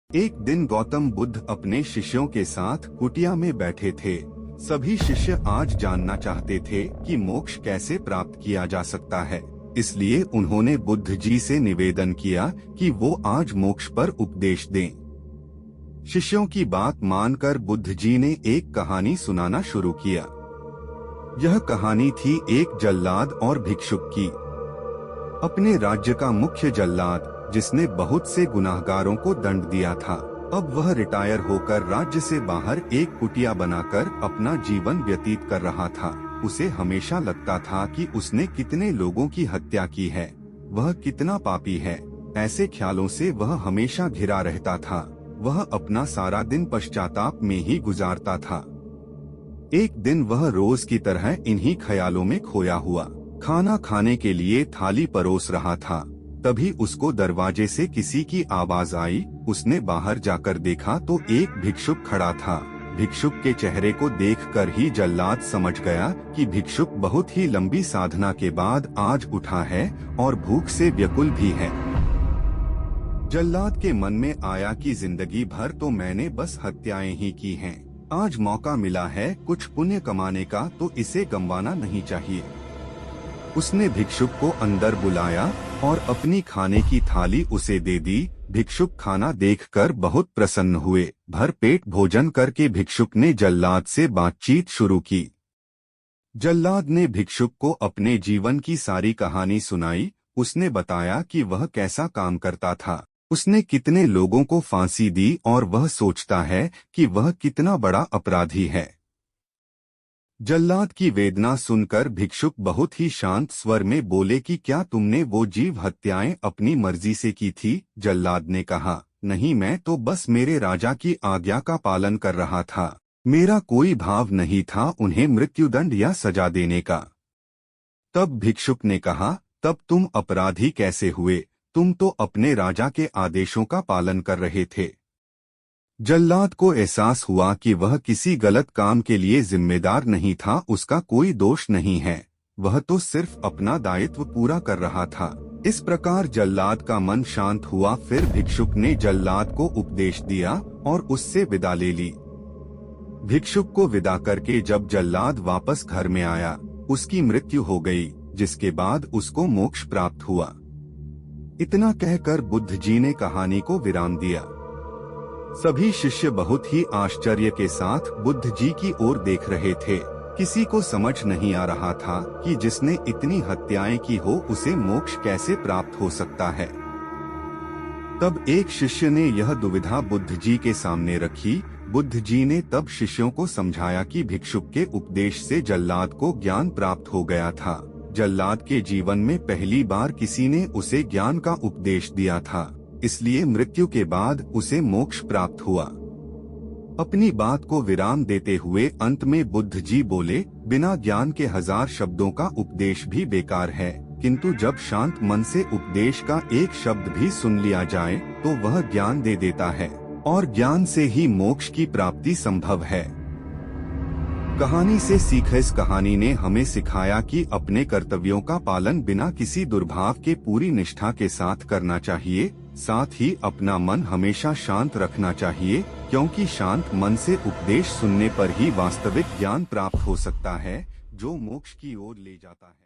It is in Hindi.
एक दिन गौतम बुद्ध अपने शिष्यों के साथ कुटिया में बैठे थे। सभी शिष्य आज जानना चाहते थे कि मोक्ष कैसे प्राप्त किया जा सकता है। इसलिए उन्होंने बुद्ध जी से निवेदन किया कि वो आज मोक्ष पर उपदेश दें। शिष्यों की बात मानकर बुद्ध जी ने एक कहानी सुनाना शुरू किया। यह कहानी थी एक जल्लाद और भिक्षुक की। अपने राज्य का मुख्य जल्लाद, जिसने बहुत से गुनाहगारों को दंड दिया था, अब वह रिटायर होकर राज्य से बाहर एक कुटिया बनाकर अपना जीवन व्यतीत कर रहा था। उसे हमेशा लगता था कि उसने कितने लोगों की हत्या की है, वह कितना पापी है। ऐसे ख्यालों से वह हमेशा घिरा रहता था। वह अपना सारा दिन पश्चाताप में ही गुजारता था। एक दिन वह रोज की तरह इन्हीं ख्यालों में खोया हुआ खाना खाने के लिए थाली परोस रहा था। तभी उसको दरवाजे से किसी की आवाज आई। उसने बाहर जाकर देखा तो एक भिक्षुक खड़ा था। भिक्षुक के चेहरे को देखकर ही जल्लाद समझ गया कि भिक्षुक बहुत ही लंबी साधना के बाद आज उठा है और भूख से व्याकुल भी है। जल्लाद के मन में आया कि जिंदगी भर तो मैंने बस हत्याएं ही की हैं। आज मौका मिला है कुछ पुण्य कमाने का, तो इसे गंवाना नहीं चाहिए। उसने भिक्षुक को अंदर बुलाया और अपनी खाने की थाली उसे दे दी। भिक्षुक खाना देखकर बहुत प्रसन्न हुए। भर पेट भोजन करके भिक्षुक ने जल्लाद से बातचीत शुरू की। जल्लाद ने भिक्षुक को अपने जीवन की सारी कहानी सुनाई। उसने बताया कि वह कैसा काम करता था, उसने कितने लोगों को फांसी दी और वह सोचता है कि वह कितना बड़ा अपराधी है। जल्लाद की वेदना सुनकर भिक्षुक बहुत ही शांत स्वर में बोले कि क्या तुमने वो जीव हत्याएं अपनी मर्जी से की थी? जल्लाद ने कहा, नहीं, मैं तो बस मेरे राजा की आज्ञा का पालन कर रहा था। मेरा कोई भाव नहीं था उन्हें मृत्युदंड या सजा देने का। तब भिक्षुक ने कहा, तब तुम अपराधी कैसे हुए? तुम तो अपने राजा के आदेशों का पालन कर रहे थे। जल्लाद को एहसास हुआ कि वह किसी गलत काम के लिए जिम्मेदार नहीं था। उसका कोई दोष नहीं है, वह तो सिर्फ अपना दायित्व पूरा कर रहा था। इस प्रकार जल्लाद का मन शांत हुआ। फिर भिक्षुक ने जल्लाद को उपदेश दिया और उससे विदा ले ली। भिक्षुक को विदा करके जब जल्लाद वापस घर में आया, उसकी मृत्यु हो गई, जिसके बाद उसको मोक्ष प्राप्त हुआ। इतना कहकर बुद्ध जी ने कहानी को विराम दिया। सभी शिष्य बहुत ही आश्चर्य के साथ बुद्ध जी की ओर देख रहे थे। किसी को समझ नहीं आ रहा था कि जिसने इतनी हत्याएं की हो उसे मोक्ष कैसे प्राप्त हो सकता है। तब एक शिष्य ने यह दुविधा बुद्ध जी के सामने रखी। बुद्ध जी ने तब शिष्यों को समझाया कि भिक्षुक के उपदेश से जल्लाद को ज्ञान प्राप्त हो गया था। जल्लाद के जीवन में पहली बार किसी ने उसे ज्ञान का उपदेश दिया था, इसलिए मृत्यु के बाद उसे मोक्ष प्राप्त हुआ। अपनी बात को विराम देते हुए अंत में बुद्ध जी बोले, बिना ज्ञान के 1000 शब्दों का उपदेश भी बेकार है, किंतु जब शांत मन से उपदेश का एक शब्द भी सुन लिया जाए तो वह ज्ञान दे देता है और ज्ञान से ही मोक्ष की प्राप्ति संभव है। कहानी से सीख। इस कहानी ने हमें सिखाया कि अपने कर्तव्यों का पालन बिना किसी दुर्भाव के पूरी निष्ठा के साथ करना चाहिए। साथ ही अपना मन हमेशा शांत रखना चाहिए, क्योंकि शांत मन से उपदेश सुनने पर ही वास्तविक ज्ञान प्राप्त हो सकता है, जो मोक्ष की ओर ले जाता है।